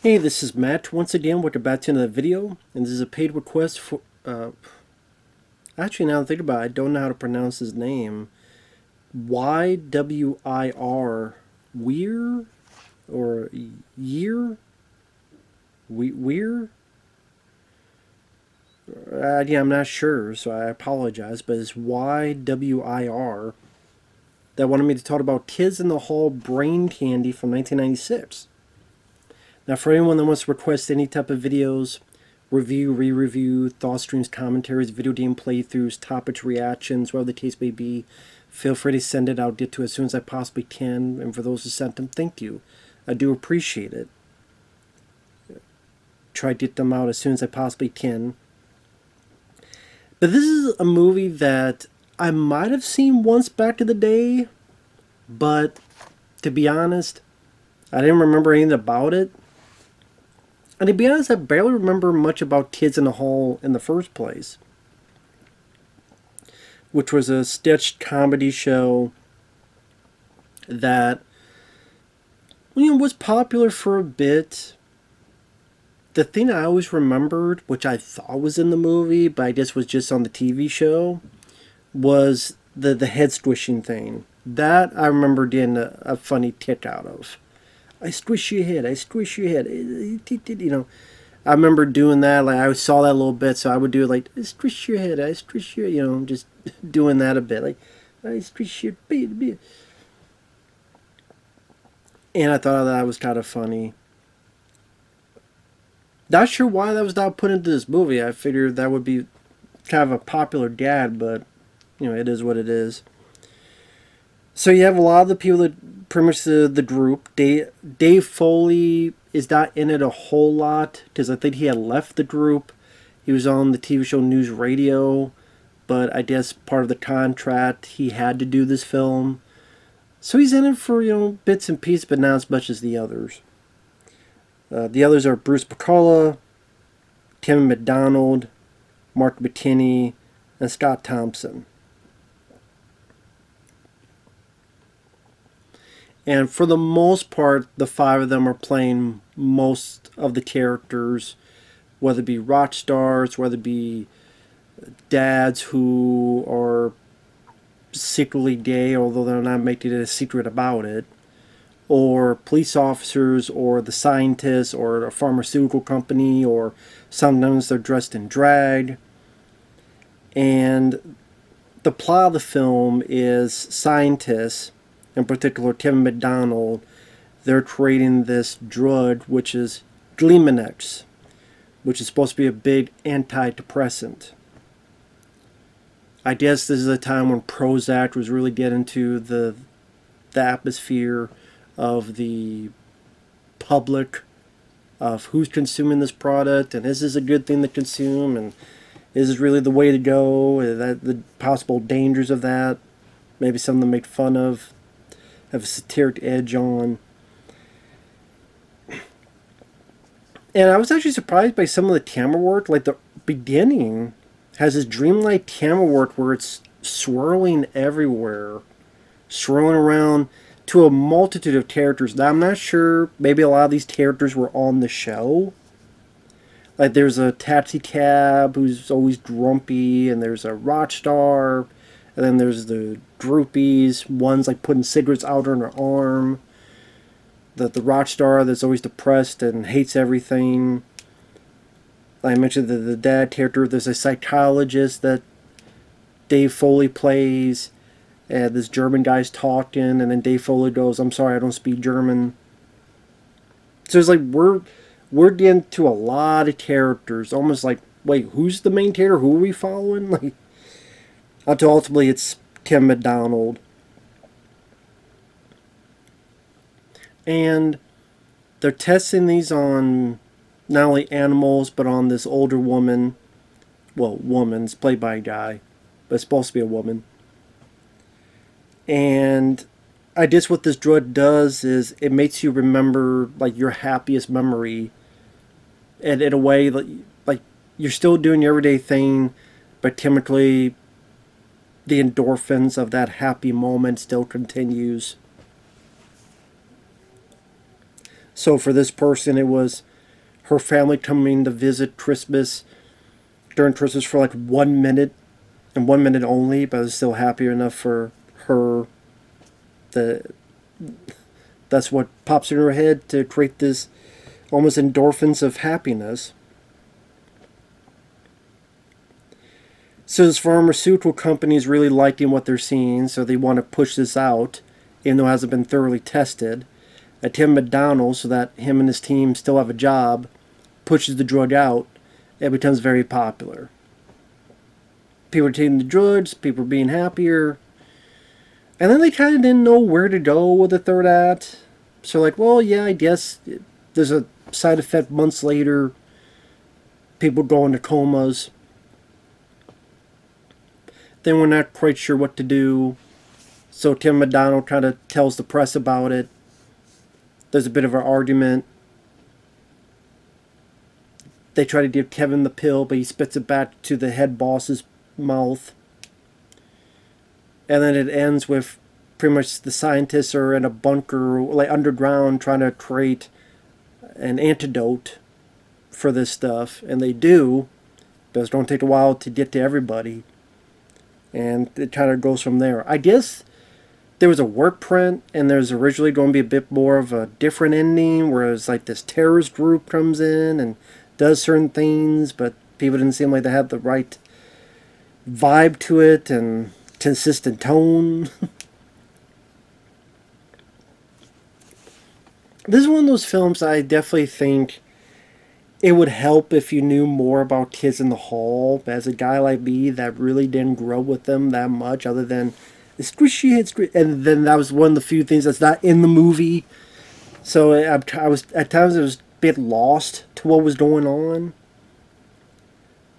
Hey, this is Matt once again. Welcome back to another video, and this is a paid request for. Actually, now that I think about it, I don't know how to pronounce his name. Ywir, Weir, or Year, Weir. Yeah, I'm not sure, so I apologize. But it's Ywir that wanted me to talk about Kids in the Hall Brain Candy from 1996. Now, for anyone that wants to request any type of videos, review, re-review, thought streams, commentaries, video game playthroughs, topics, reactions, whatever the case may be, feel free to send it. I'll get to it as soon as I possibly can. And for those who sent them, thank you. I do appreciate it. Try to get them out as soon as I possibly can. But this is a movie that I might have seen once back in the day, but to be honest, I didn't remember anything about it. And to be honest, I barely remember much about Kids in the Hall in the first place, which was a sketch comedy show that was popular for a bit. The thing I always remembered, which I thought was in the movie, but I guess was just on the TV show, was the head squishing thing. That I remember getting a funny kick out of. I squish your head, I squish your head. I remember doing that. Like I saw that a little bit, so I would do it like, I squish your head, I squish your, just doing that a bit. Like, I squish your head. And I thought that was kind of funny. Not sure why that was not put into this movie. I figured that would be kind of a popular gag, but, it is what it is. So you have a lot of the people that pretty much the group. Dave Foley is not in it a whole lot because I think he had left the group. He was on the TV show News Radio, but I guess part of the contract he had to do this film. So he's in it for bits and pieces, but not as much as the others. The others are Bruce Pacala, Tim McDonald, Mark McKinney, and Scott Thompson. And for the most part, the five of them are playing most of the characters, whether it be rock stars, whether it be dads who are secretly gay, although they're not making it a secret about it, or police officers, or the scientists, or a pharmaceutical company, or sometimes they're dressed in drag. And the plot of the film is scientists, in particular Tim McDonald, they're creating this drug which is Gleamanex, which is supposed to be a big antidepressant. I guess this is a time when Prozac was really getting into the atmosphere of the public, of who's consuming this product, and is this a good thing to consume, and is this really the way to go, the possible dangers of that, maybe something to make fun of, have a satiric edge on. And I was actually surprised by some of the camera work. Like the beginning has this dreamlike camera work where it's swirling everywhere, swirling around to a multitude of characters. Now I'm not sure, maybe a lot of these characters were on the show. Like there's a taxi cab who's always grumpy, and there's a rock star, and then there's the groupies. One's like putting cigarettes out on her arm. The rock star that's always depressed and hates everything. I mentioned the dad character. There's a psychologist that Dave Foley plays. And this German guy's talking, and then Dave Foley goes, "I'm sorry, I don't speak German." So it's like we're getting to a lot of characters. Almost like, wait, who's the main character? Who are we following? Like, until ultimately it's Tim McDonald. And they're testing these on not only animals, but on this older woman. Well, woman's played by a guy, but it's supposed to be a woman. And I guess what this drug does is it makes you remember like your happiest memory. And in a way, like you're still doing your everyday thing, but chemically the endorphins of that happy moment still continues. So for this person, it was her family coming to visit Christmas during Christmas for like 1 minute and 1 minute only, but I was still happy enough for her that that's what pops in her head to create this almost endorphins of happiness. So this pharmaceutical company is really liking what they're seeing, so they want to push this out, even though it hasn't been thoroughly tested. Tim McDonald, so that him and his team still have a job, pushes the drug out. It becomes very popular. People are taking the drugs, people are being happier. And then they kind of didn't know where to go with the third act. So like, well, yeah, I guess there's a side effect months later. People go into comas. Then we're not quite sure what to do. So Tim McDonald kind of tells the press about it. There's a bit of an argument. They try to give Kevin the pill, but he spits it back to the head boss's mouth. And then it ends with pretty much the scientists are in a bunker, like underground, trying to create an antidote for this stuff. And they do, but it's going to take a while to get to everybody. And it kind of goes from there. I guess there was a work print, and there's originally going to be a bit more of a different ending, where it's like this terrorist group comes in and does certain things, but people didn't seem like they had the right vibe to it and consistent tone. This is one of those films I definitely think it would help if you knew more about Kids in the Hall. But as a guy like me that really didn't grow with them that much, other than the squishy hit, and then that was one of the few things that's not in the movie. So I was at times it was a bit lost to what was going on.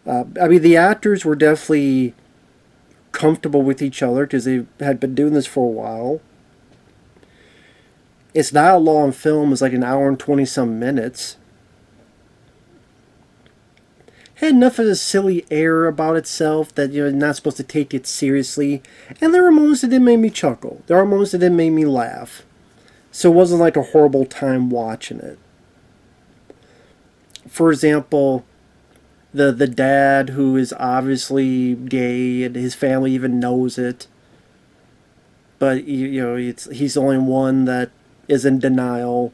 I mean, the actors were definitely comfortable with each other because they had been doing this for a while. It's not a long film. It's like an hour and 20-some minutes. Had enough of a silly air about itself that you're not supposed to take it seriously. And there were moments that did make me chuckle. There are moments that did make me laugh. So it wasn't like a horrible time watching it. For example, the dad who is obviously gay and his family even knows it. But he's the only one that is in denial.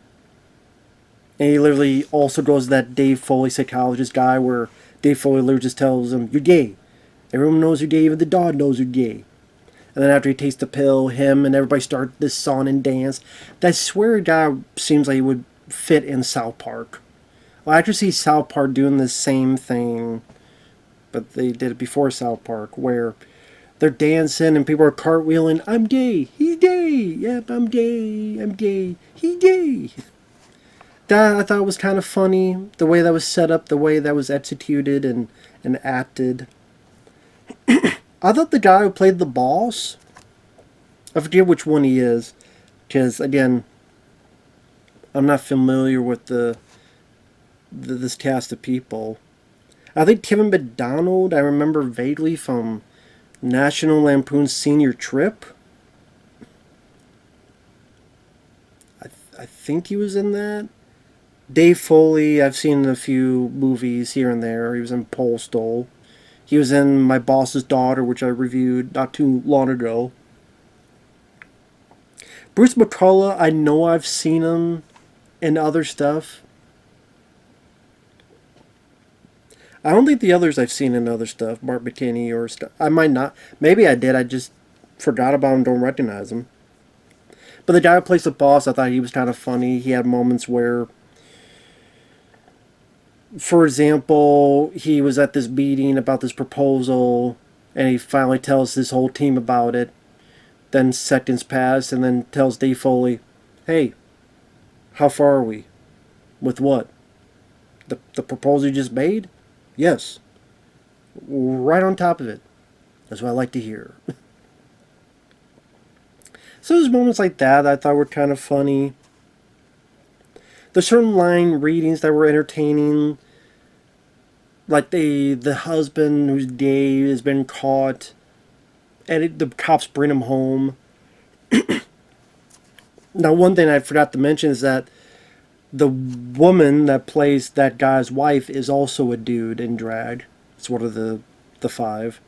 And he literally also goes to that Dave Foley psychologist guy where Dave Foley literally just tells him, "You're gay. Everyone knows you're gay, even the dog knows you're gay." And then after he takes the pill, him and everybody start this song and dance. That swear guy seems like he would fit in South Park. Well, I actually see South Park doing the same thing, but they did it before South Park, where they're dancing and people are cartwheeling. "I'm gay. He's gay. Yep, I'm gay. I'm gay. He's gay." That I thought was kind of funny. The way that was set up, the way that was executed and acted. I thought the guy who played the boss, I forget which one he is, because again, I'm not familiar with this cast of people. I think Kevin McDonald, I remember vaguely from National Lampoon's Senior Trip. I think he was in that. Dave Foley, I've seen in a few movies here and there. He was in Postal. He was in My Boss's Daughter, which I reviewed not too long ago. Bruce McCullough, I know I've seen him in other stuff. I don't think the others I've seen in other stuff, Mark McKinney or stuff. I might not. Maybe I did. I just forgot about him, don't recognize him. But the guy who plays the boss, I thought he was kind of funny. He had moments where, for example, he was at this meeting about this proposal, and he finally tells his whole team about it. Then seconds pass, and then tells Dave Foley, "Hey, how far are we? With what? The proposal you just made? Yes. Right on top of it. That's what I like to hear." So there's moments like that I thought were kind of funny. There's certain line readings that were entertaining. Like the husband who's gay has been caught, and the cops bring him home. Now, one thing I forgot to mention is that The woman that plays that guy's wife is also a dude in drag. It's one of the five.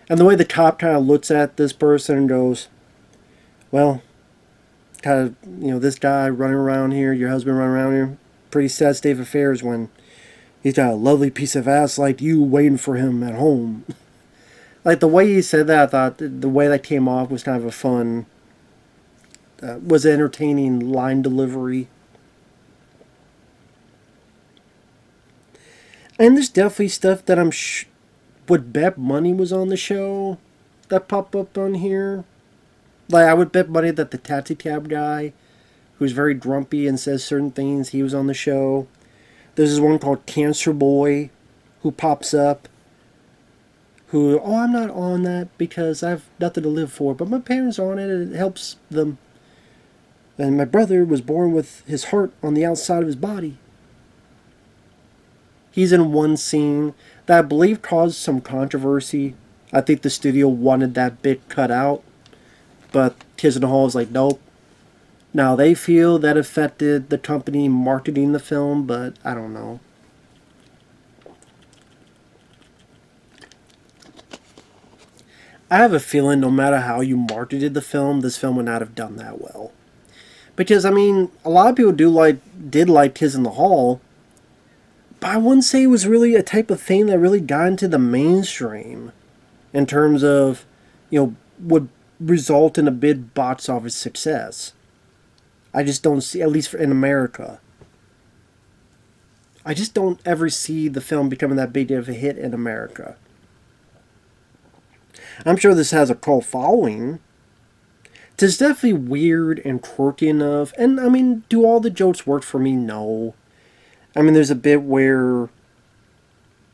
And the way the cop kind of looks at this person and goes, well, kind of, this guy running around here, your husband running around here, pretty sad state of affairs when he's got a lovely piece of ass like you waiting for him at home. Like the way he said that, I thought the way that came off was kind of a fun, was entertaining line delivery. And there's definitely stuff that would bet money was on the show that popped up on here. Like I would bet money that the taxi cab guy, who's very grumpy and says certain things, he was on the show. There's this one called Cancer Boy, who pops up. Who, oh, I'm not on that because I have nothing to live for, but my parents are on it and it helps them. And my brother was born with his heart on the outside of his body. He's in one scene that I believe caused some controversy. I think the studio wanted that bit cut out, but Kids in the Hall is like, nope. Now they feel that affected the company marketing the film, but I don't know. I have a feeling no matter how you marketed the film, this film would not have done that well. Because, I mean, a lot of people did like Kids in the Hall, but I wouldn't say it was really a type of thing that really got into the mainstream in terms of, would result in a big box office success. I just don't see, at least in America. I just don't ever see the film becoming that big of a hit in America. I'm sure this has a cult following. It's definitely weird and quirky enough. And, I mean, do all the jokes work for me? No. I mean, there's a bit where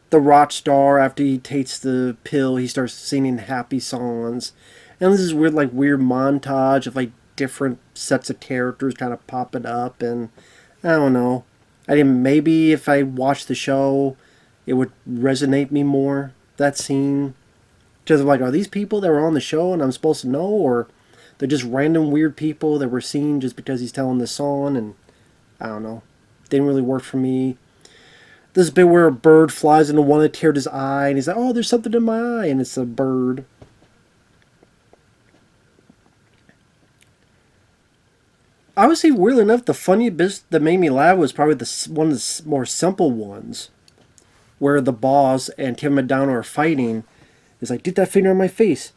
the rock star, after he takes the pill, he starts singing happy songs. And this is weird montage of, different sets of characters kind of popping up. And, I don't know. Maybe if I watched the show, it would resonate me more, that scene. Because I'm like, are these people that were on the show and I'm supposed to know, or they're just random weird people that we're seeing just because he's telling this song? And I don't know. Didn't really work for me. This bit where a bird flies into one that teared his eye, and he's like, oh, there's something in my eye, and it's a bird. I would say, weirdly enough, the funny bit that made me laugh was probably one of the more simple ones, where the boss and Tim McDonald are fighting. It's like, get that finger on my face.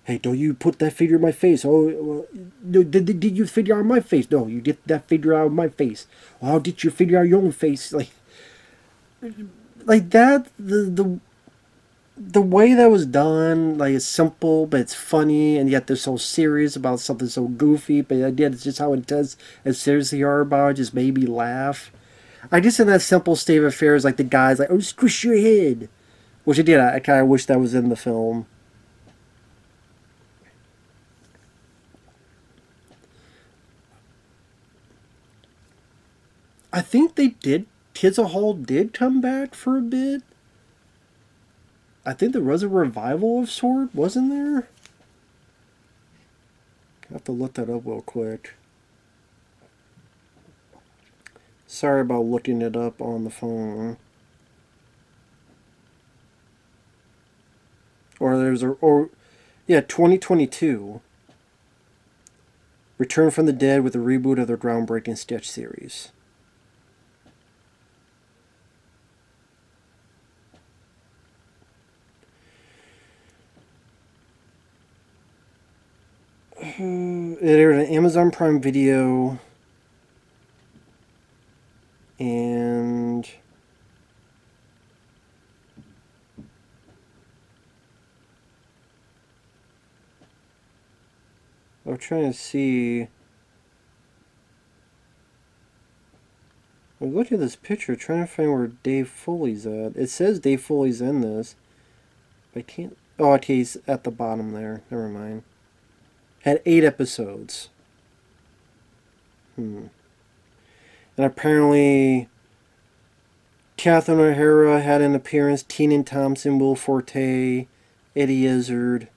Hey, don't you put that finger in my face. Oh, did you figure out my face? No, you get that figure out of my face. Well, how did you figure out your own face? Like that, the way that was done, it's simple, but it's funny, and yet they're so serious about something so goofy, but again, it's just how intense and serious they are about it, just made me laugh. I just in that simple state of affairs, the guy's like, oh, squish your head. Which I did. I kind of wish that was in the film. I think they did. Kids of Hall did come back for a bit. I think there was a revival of sort, wasn't there? I have to look that up real quick. Sorry about looking it up on the phone. Yeah, 2022. Return from the Dead with a reboot of their groundbreaking sketch series. It aired on Amazon Prime Video. And I'm trying to see. I'm looking at this picture, trying to find where Dave Foley's at. It says Dave Foley's in this. I can't. Oh, okay, he's at the bottom there. Never mind. Had 8 episodes. And apparently, Catherine O'Hara had an appearance. Kenan Thompson, Will Forte, Eddie Izzard,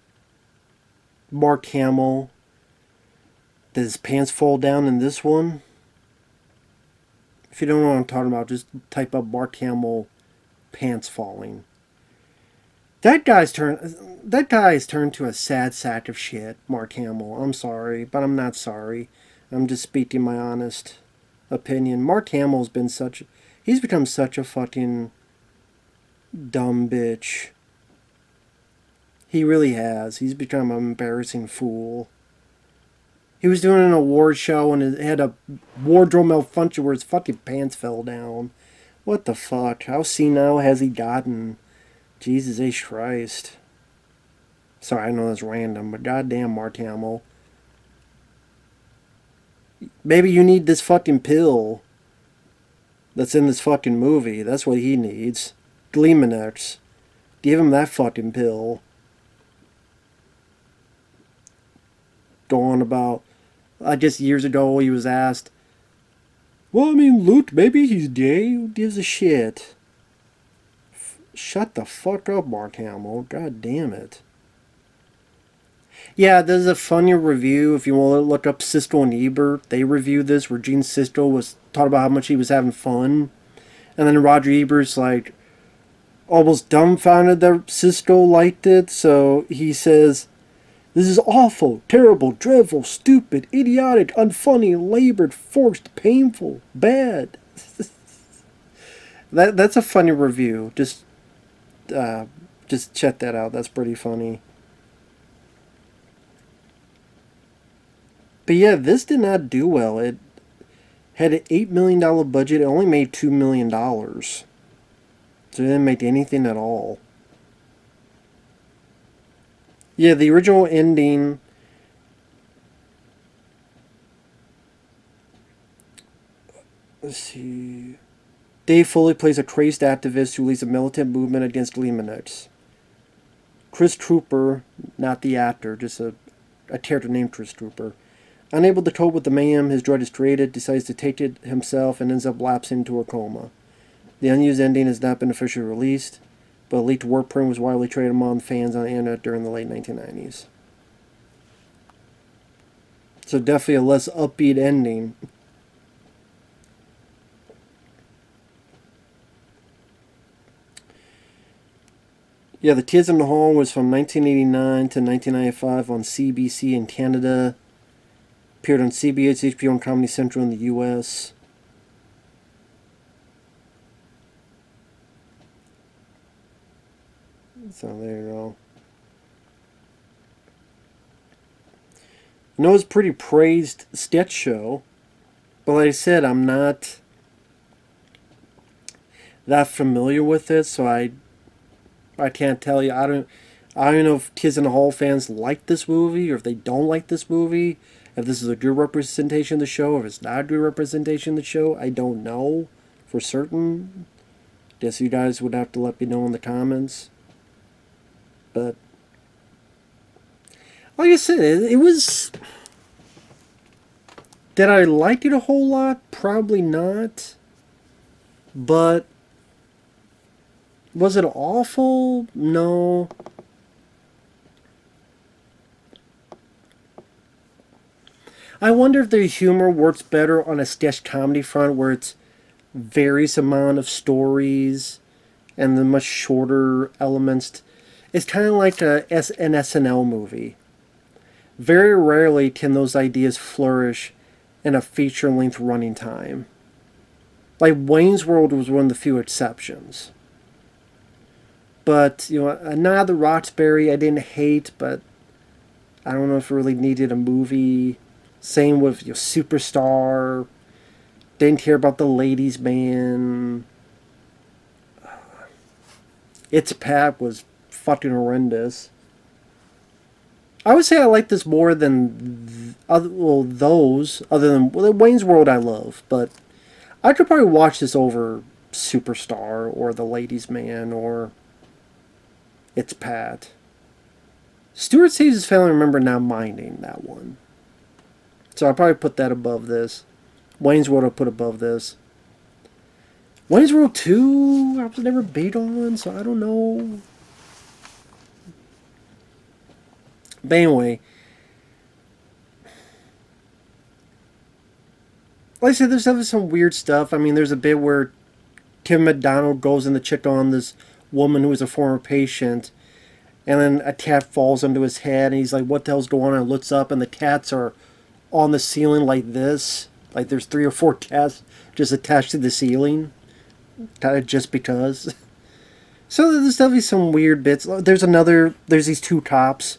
Mark Hamill. Did his pants fall down in this one? If you don't know what I'm talking about, just type up Mark Hamill pants falling. That guy's turned to a sad sack of shit, Mark Hamill. I'm sorry, but I'm not sorry. I'm just speaking my honest opinion. Mark Hamill's he's become such a fucking dumb bitch. He really has. He's become an embarrassing fool. He was doing an award show and it had a wardrobe malfunction where his fucking pants fell down. What the fuck? How senile has he gotten? Jesus H. Christ. Sorry, I know that's random, but goddamn, Mark Hamill. Maybe you need this fucking pill that's in this fucking movie. That's what he needs. Gleemonex. Give him that fucking pill. Going about, I guess years ago he was asked, well, I mean, Luke, maybe he's gay. Who gives a shit? Shut the fuck up, Mark Hamill. God damn it. Yeah, there's a funny review. If you want to look up Siskel and Ebert, they reviewed this where Gene Siskel was talking about how much he was having fun. And then Roger Ebert's like almost dumbfounded that Siskel liked it. So he says, this is awful, terrible, dreadful, stupid, idiotic, unfunny, labored, forced, painful, bad. That's a funny review. Just check that out. That's pretty funny. But yeah, this did not do well. It had an $8 million budget. It only made $2 million. So it didn't make anything at all. Yeah, the original ending. Let's see. Dave Foley plays a crazed activist who leads a militant movement against Gleemonex. Chris Trooper, not the actor, just a character named Chris Trooper, unable to cope with the mayhem his drug has created, decides to take it himself and ends up lapsing into a coma. The unused ending has not been officially released, but a leaked work print was widely traded among fans on the internet during the late 1990s. So definitely a less upbeat ending. Yeah, The Kids in the Hall was from 1989 to 1995 on CBC in Canada. Appeared on CBS, HBO, and Comedy Central in the U.S. So there you go. I know it's a pretty praised sketch show, but like I said, I'm not that familiar with it, so I can't tell you. I don't know if Kids in the Hall fans like this movie or if they don't like this movie. If this is a good representation of the show, or if it's not a good representation of the show, I don't know for certain. Guess you guys would have to let me know in the comments. But like I said, it was. Did I like it a whole lot? Probably not. But was it awful? No. I wonder if the humor works better on a sketch comedy front where it's various amount of stories and the much shorter elements. It's kind of like an SNL movie. Very rarely can those ideas flourish in a feature-length running time. Like Wayne's World was one of the few exceptions. But, Another Roxbury I didn't hate, but I don't know if it really needed a movie. Same with Superstar. Didn't care about the Ladies' Man. It's Pat was fucking horrendous. I would say I like this more than those. Other than Wayne's World, I love, but I could probably watch this over Superstar or The Ladies' Man or It's Pat. Stuart Saves His Family Remember Not Minding that one. So I'll probably put that above this. Wayne's World I'll put above this. Wayne's World 2, I was never big on, so I don't know. But anyway, like I said, there's definitely some weird stuff. I mean, there's a bit where Tim McDonald goes in to check on this woman who was a former patient, and then a cat falls onto his head, and he's like, "What the hell's going on?" And looks up, and the cats are on the ceiling like this. Like there's 3 or 4 cats just attached to the ceiling, kind of just because. So there's definitely some weird bits. There's these 2 cops,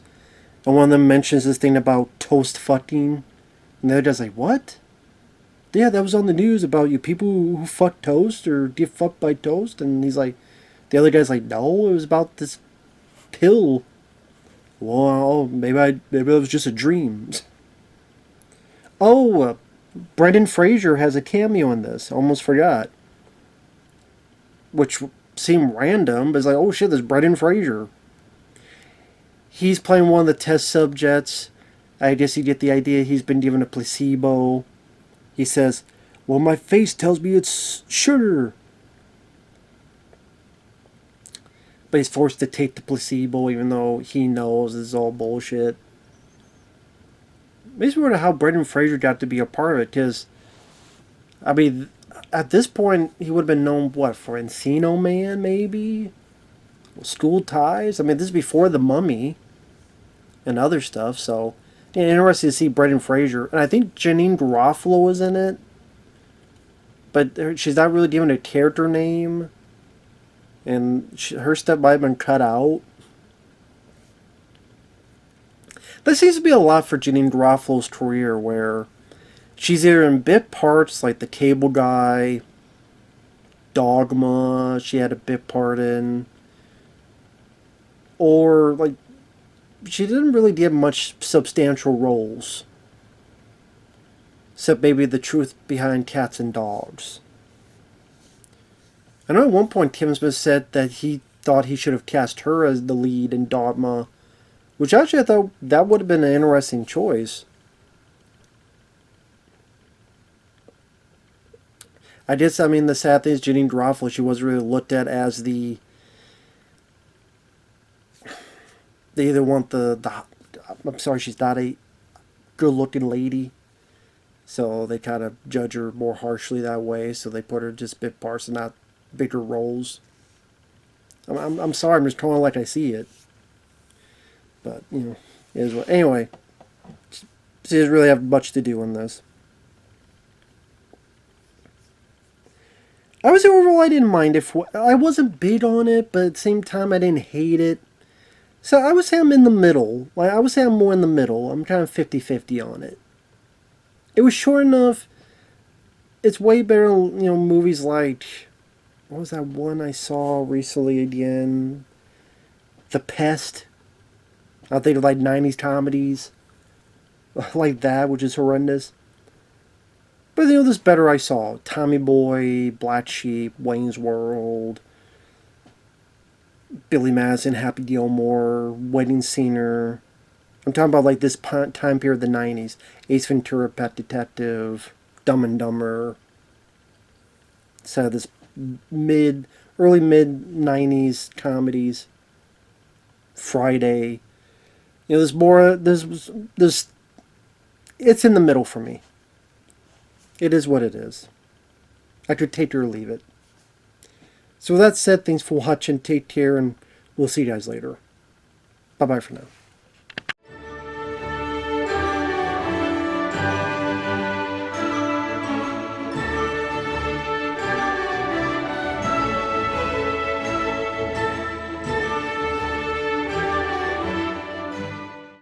and one of them mentions this thing about toast fucking, and the other guy's like, "What?" Yeah, that was on the news about you people who fuck toast or get fucked by toast. And he's like, the other guy's like, no, it was about this pill. Well, maybe it was just a dream. Oh, Brendan Fraser has a cameo in this. Almost forgot. Which seemed random, but it's like, oh shit, there's Brendan Fraser. He's playing one of the test subjects. I guess you get the idea he's been given a placebo. He says, well, my face tells me it's sugar. But he's forced to take the placebo even though he knows it's all bullshit. Makes me wonder how Brendan Fraser got to be a part of it, because, I mean, at this point, he would have been known, what, for Encino Man, maybe? School Ties? I mean, this is before The Mummy and other stuff, so yeah, interesting to see Brendan Fraser. And I think Janine Garofalo was in it, but she's not really given a character name, and her stuff might have been cut out. There seems to be a lot for Janine Garofalo's career, where she's either in bit parts like The Cable Guy, Dogma, she had a bit part in, or like she didn't really get much substantial roles. Except maybe The Truth Behind Cats and Dogs. I know at one point Kevin Smith said that he thought he should have cast her as the lead in Dogma, which actually I thought that would have been an interesting choice. I mean, the sad thing is Janine Garofalo, she wasn't really looked at as the... They either want the I'm sorry, she's not a good-looking lady, so they kind of judge her more harshly that way, so they put her just bit parts and not bigger roles. I'm sorry, I'm just calling it like I see it. But, you know, it is what... Anyway, she doesn't really have much to do in this. I would say overall I didn't mind if... I wasn't big on it, but at the same time I didn't hate it. So I would say I'm in the middle. Like, I would say I'm more in the middle. I'm kind of 50-50 on it. It was short enough. It's way better, you know, movies like... What was that one I saw recently again? The Pest. I think of like 90s comedies. Like that, which is horrendous. But, you know, there's better I saw. Tommy Boy, Black Sheep, Wayne's World... Billy Madison, Happy Gilmore, Wedding Singer. I'm talking about like this time period of the 90s. Ace Ventura, Pet Detective, Dumb and Dumber. So this early mid 90s comedies. Friday. You know, there's more, it's in the middle for me. It is what it is. I could take it or leave it. So with that said, thanks for watching, take care, and we'll see you guys later. Bye-bye for now.